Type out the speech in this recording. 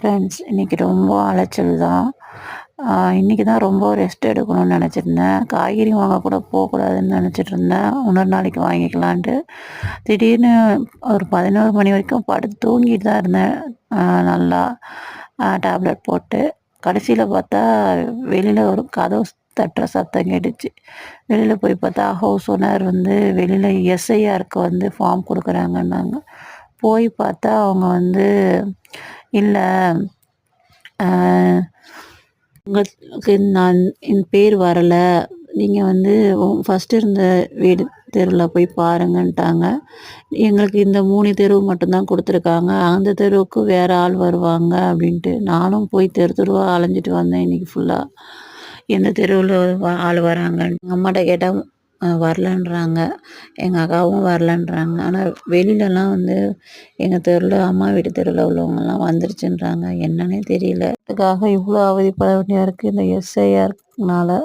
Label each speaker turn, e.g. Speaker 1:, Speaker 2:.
Speaker 1: Friends, இன்றைக்கி ரொம்ப அலைச்சல் தான். இன்றைக்கி தான் ரொம்ப ரெஸ்ட் எடுக்கணும்னு நினச்சிருந்தேன். காய்கறி வாங்க கூட போகக்கூடாதுன்னு நினச்சிட்ருந்தேன். இன்னொரு நாளைக்கு வாங்கிக்கலான்ட்டு. திடீர்னு ஒரு 11 மணி வரைக்கும் படுத்து தூங்கிட்டு தான் இருந்தேன். நல்லா டேப்லெட் போட்டு. கடைசியில் பார்த்தா வெளியில் ஒரு கதவு தட்டுற சத்தம் கேட்டுச்சு. வெளியில் போய் பார்த்தா ஹவுஸ் ஓனர் வந்து வெளியில் எஸ்ஐஆருக்கு வந்து ஃபார்ம் கொடுக்குறாங்கன்னாங்க. போய் பார்த்தா அவங்க வந்து இல்லை, உங்களுக்கு என் பேர் வரலை, நீங்கள் வந்து ஃபஸ்ட்டு இருந்த வீடு தெருவில் போய் பாருங்கன்ட்டாங்க. எங்களுக்கு இந்த 3 தெரு மட்டும்தான் கொடுத்துருக்காங்க, அந்த தெருவுக்கு வேறு ஆள் வருவாங்க அப்படின்ட்டு. நானும் போய் தெரு தெருவாக அலைஞ்சிட்டு வந்தேன் இன்றைக்கி ஃபுல்லாக. எந்த தெருவில் ஆள் வராங்கன்னு எங்கள் அம்மாட்ட கேட்டால் வரலன்றாங்க, எங்கள் அக்காவும் வரலன்றாங்க. ஆனால் வெளியிலலாம் வந்து எங்கள் தெருவில், அம்மா வீட்டு தெருவில் உள்ளவங்கலாம் வந்துருச்சுன்றாங்க. என்னன்னே தெரியல. அதுக்காக இவ்வளோ அவதிப்பட வேண்டியா இருக்குது இந்த எஸ்ஐஆர்னால.